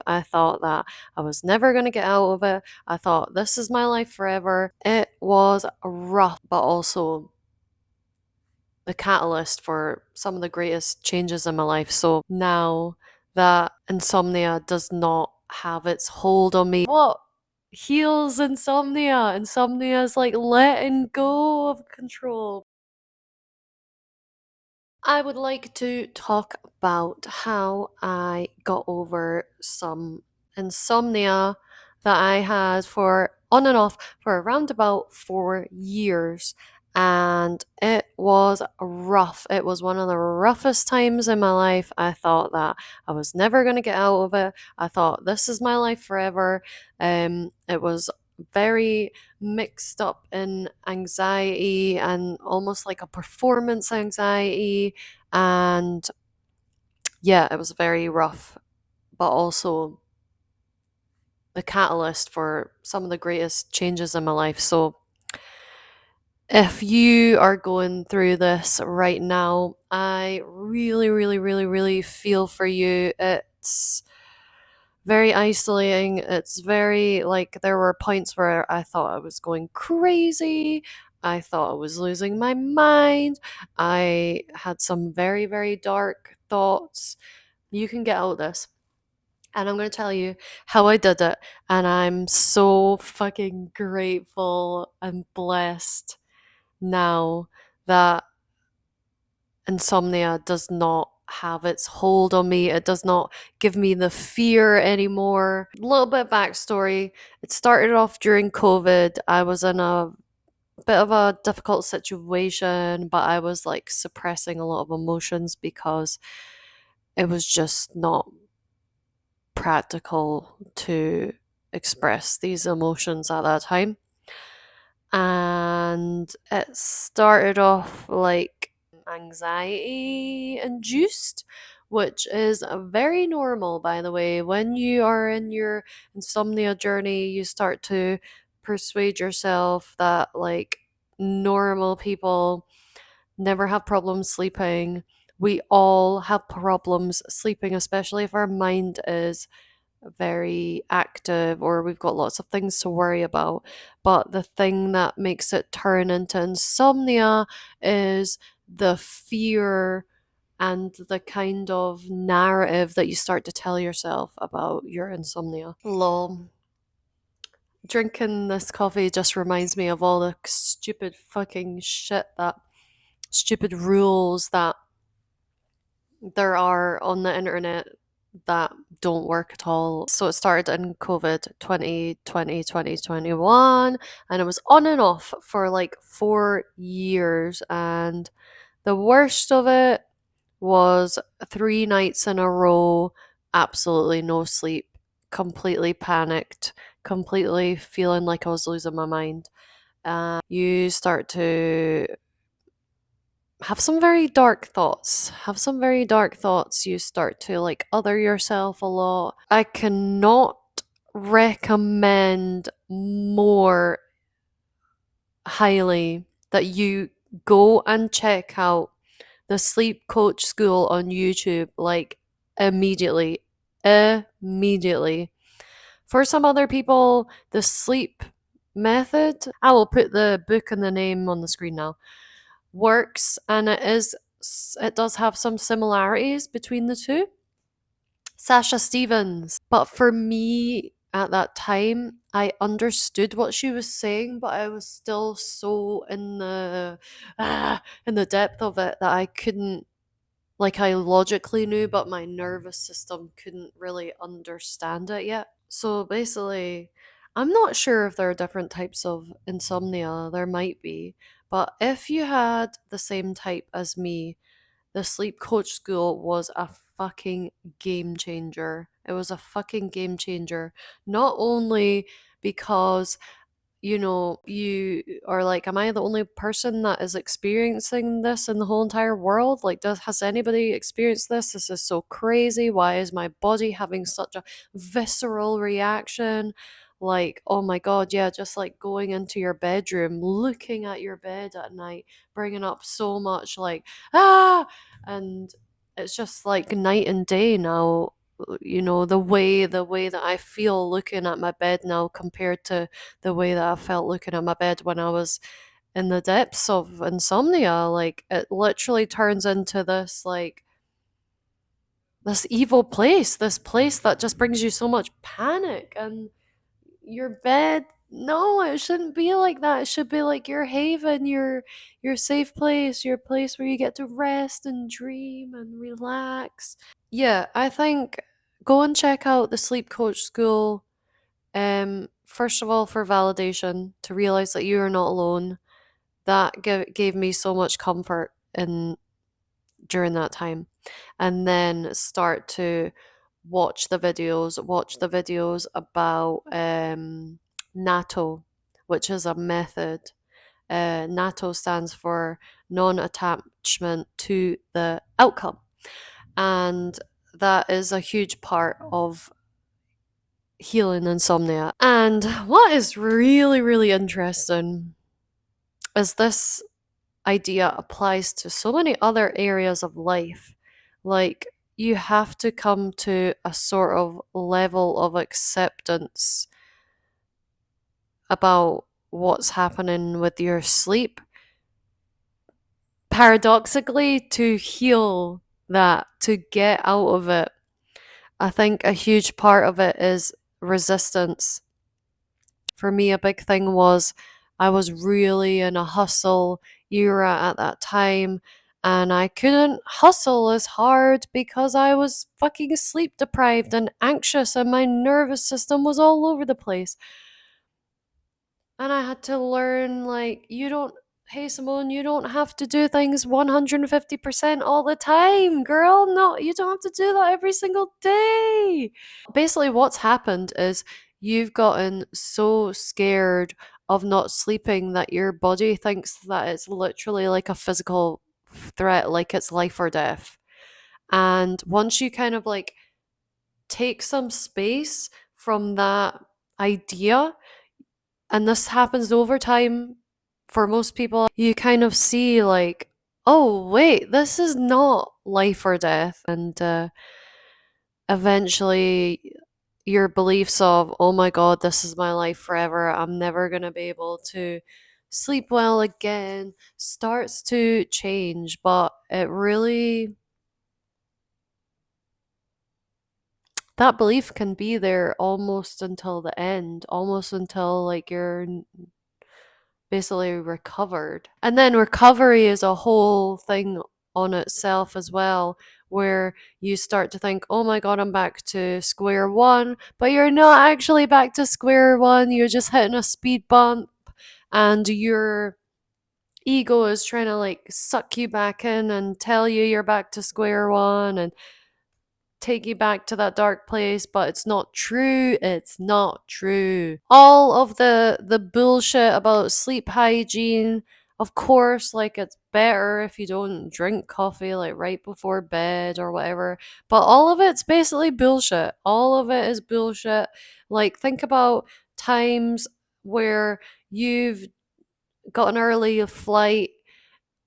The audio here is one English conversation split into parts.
I thought that I was never going to get out of it. I thought this is my life forever. It was rough, but also the catalyst for some of the greatest changes in my life. So now that insomnia does not have its hold on me, what heals insomnia? Insomnia is like letting go of control. I would like to talk about how I got over some insomnia that I had for on and off for around about 4 years. And it was rough. It was one of the roughest times in my life. I thought that I was never going to get out of it. I thought this is my life forever. It was very mixed up in anxiety and almost like a performance anxiety. And yeah, it was very rough, but also the catalyst for some of the greatest changes in my life. So if you are going through this right now, I really, really, really, really feel for you. It's very isolating. It's very like there were points where I thought I was going crazy. I thought I was losing my mind. I had some very, very dark thoughts. You can get out of this. And I'm going to tell you how I did it. And I'm so fucking grateful and blessed now that insomnia does not have its hold on me. It does not give me the fear anymore. A little bit of backstory. It started off during COVID. I was in a bit of a difficult situation, but I was like suppressing a lot of emotions because it was just not practical to express these emotions at that time. And it started off like anxiety induced, which is very normal, by the way. When you are in your insomnia journey, you start to persuade yourself that like normal people never have problems sleeping. We all have problems sleeping, especially if our mind is very active or we've got lots of things to worry about. But the thing that makes it turn into insomnia is the fear and the kind of narrative that you start to tell yourself about your insomnia. Lol. Drinking this coffee just reminds me of all the stupid fucking shit that stupid rules that there are on the internet that don't work at all. So it started in COVID 2020, 2021, and it was on and off for like 4 years. And the worst of it was 3 nights in a row, absolutely no sleep, completely panicked, completely feeling like I was losing my mind. You start to have some very dark thoughts. You start to like other yourself a lot. I cannot recommend more highly that you go and check out the Sleep Coach School on YouTube, like immediately. Immediately. For some other people, the sleep method, I will put the book and the name on the screen now, works, and it does have some similarities between the two. Sasha Stevens. But for me at that time, I understood what she was saying, but I was still so in the depth of it that I couldn't, like, I logically knew, but my nervous system couldn't really understand it yet. So basically, I'm not sure if there are different types of insomnia. There might be. But if you had the same type as me, the sleep coach school was a fucking game changer. It was a fucking game changer. Not only because you are like, am I the only person that is experiencing this in the whole entire world? Like, has anybody experienced this? This is so crazy. Why is my body having such a visceral reaction? Like, oh my God, yeah, just like going into your bedroom, looking at your bed at night, bringing up so much like, and it's just like night and day now. the way that I feel looking at my bed now compared to the way that I felt looking at my bed when I was in the depths of insomnia. Like it literally turns into this evil place, this place that just brings you so much panic. And your bed, no, it shouldn't be like that. It should be like your haven, your safe place, your place where you get to rest and dream and relax. Yeah, I think go and check out the sleep coach school. First of all, for validation, to realize that you are not alone. That gave me so much comfort in during that time. And then start to watch the videos about NATTO, which is a method. NATTO stands for non-attachment to the outcome, and that is a huge part of healing insomnia. And what is really, really interesting is this idea applies to so many other areas of life. Like, you have to come to a sort of level of acceptance about what's happening with your sleep, paradoxically, to heal that, to get out of it. I think a huge part of it is resistance. For me, a big thing was I was really in a hustle era at that time, and I couldn't hustle as hard because I was fucking sleep deprived and anxious, and my nervous system was all over the place. And I had to learn, like, hey Simone, you don't have to do things 150% all the time, girl. No, you don't have to do that every single day. Basically, what's happened is you've gotten so scared of not sleeping that your body thinks that it's literally like a physical threat, like it's life or death. And once you kind of like take some space from that idea, and this happens over time for most people, you kind of see like, oh, wait, this is not life or death. And eventually your beliefs of, oh my god, this is my life forever, I'm never going to be able to sleep well again, starts to change. But it really, that belief can be there almost until the end, almost until like you're basically recovered. And then recovery is a whole thing on itself as well, where you start to think, oh my god, I'm back to square one. But you're not actually back to square one, you're just hitting a speed bump, and your ego is trying to like suck you back in and tell you you're back to square one and take you back to that dark place, but it's not true. It's not true. All of the bullshit about sleep hygiene, of course, like it's better if you don't drink coffee like right before bed or whatever, but all of it's basically bullshit. All of it is bullshit. Like, think about times where you've got an early flight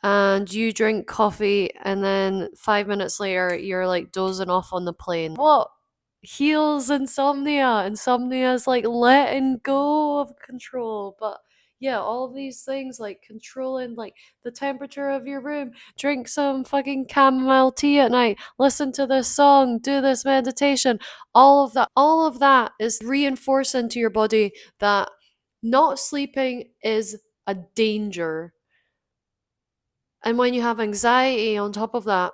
and you drink coffee, and then 5 minutes later you're like dozing off on the plane. What heals insomnia? Insomnia is like letting go of control. But yeah, all of these things, like controlling like the temperature of your room, drink some fucking chamomile tea at night, listen to this song, do this meditation, all of that is reinforcing to your body that not sleeping is a danger. And when you have anxiety on top of that,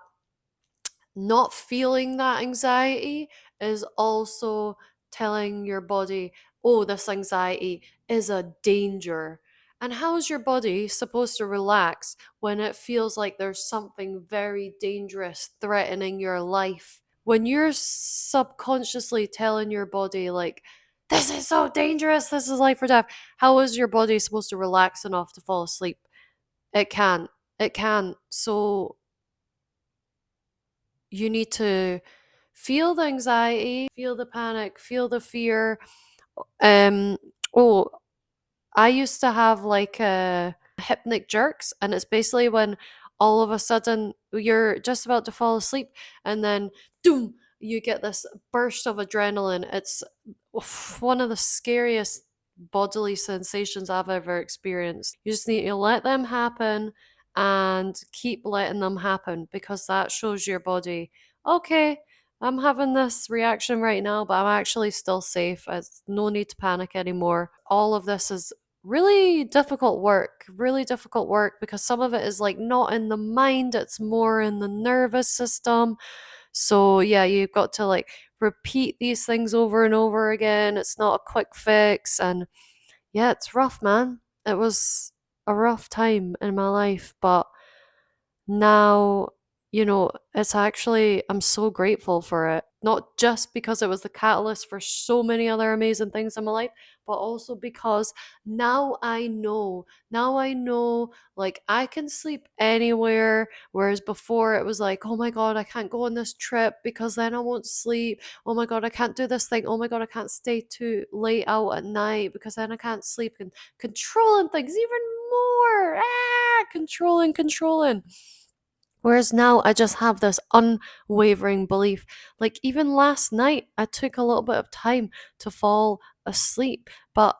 not feeling that anxiety is also telling your body, oh, this anxiety is a danger. And how is your body supposed to relax when it feels like there's something very dangerous threatening your life? When you're subconsciously telling your body, like, this is so dangerous, this is life or death, how is your body supposed to relax enough to fall asleep? It can't. It can't. So you need to feel the anxiety, feel the panic, feel the fear. Um oh, I used to have like a hypnic jerks, and it's basically when all of a sudden you're just about to fall asleep and then doom, you get this burst of adrenaline. It's one of the scariest bodily sensations I've ever experienced. You just need to let them happen and keep letting them happen, because that shows your body, okay, I'm having this reaction right now, but I'm actually still safe. It's no need to panic anymore. All of this is really difficult work, because some of it is like not in the mind, it's more in the nervous system. So yeah, you've got to like repeat these things over and over again. It's not a quick fix. And yeah, it's rough, man. It was a rough time in my life, but now, it's actually, I'm so grateful for it. Not just because it was the catalyst for so many other amazing things in my life, but also because now I know, like, I can sleep anywhere. Whereas before it was like, oh my God, I can't go on this trip because then I won't sleep. Oh my God, I can't do this thing. Oh my God, I can't stay too late out at night because then I can't sleep. And controlling things even more. Controlling. Whereas now I just have this unwavering belief. Like, even last night, I took a little bit of time to fall asleep, but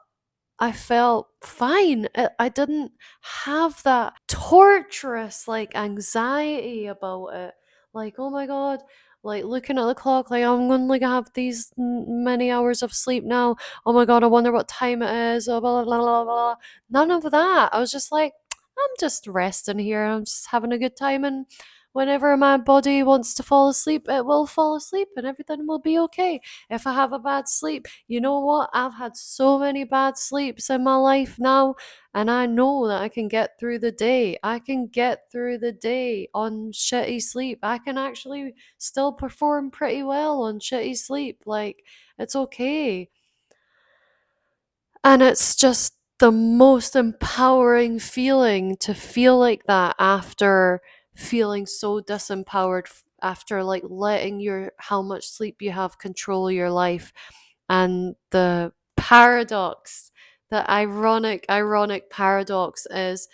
I felt fine. I didn't have that torturous, like, anxiety about it. Like, oh my God, like, looking at the clock, like, I'm gonna like have these many hours of sleep now. Oh my God, I wonder what time it is. Oh, blah, blah, blah, blah. None of that. I was just like, I'm just resting here. I'm just having a good time. And whenever my body wants to fall asleep, it will fall asleep and everything will be okay. If I have a bad sleep, you know what? I've had so many bad sleeps in my life now, and I know that I can get through the day. I can get through the day on shitty sleep. I can actually still perform pretty well on shitty sleep. Like, it's okay. And it's just the most empowering feeling to feel like that after feeling so disempowered, after like letting your how much sleep you have control your life. And the paradox, the ironic paradox is,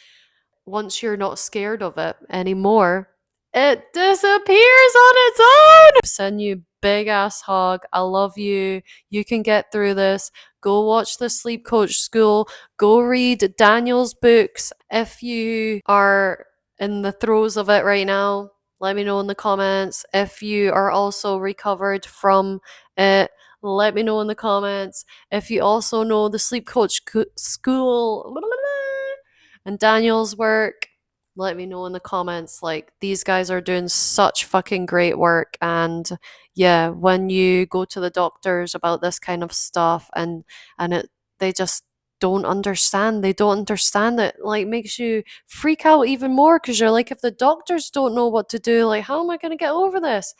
once you're not scared of it anymore, it disappears on its own. Send you big ass hug. I love you. You can get through this. Go watch the sleep coach school. Go read Daniel's books. If you are in the throes of it right now, let me know in the comments. If you are also recovered from it, let me know in the comments. If you also know the sleep coach school and Daniel's work, let me know in the comments. Like, these guys are doing such fucking great work. And yeah, when you go to the doctors about this kind of stuff, and they just don't understand it, like, makes you freak out even more, because you're like, if the doctors don't know what to do, like, how am I going to get over this?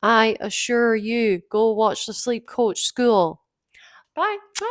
I assure you, go watch the sleep coach school. Bye. Bye.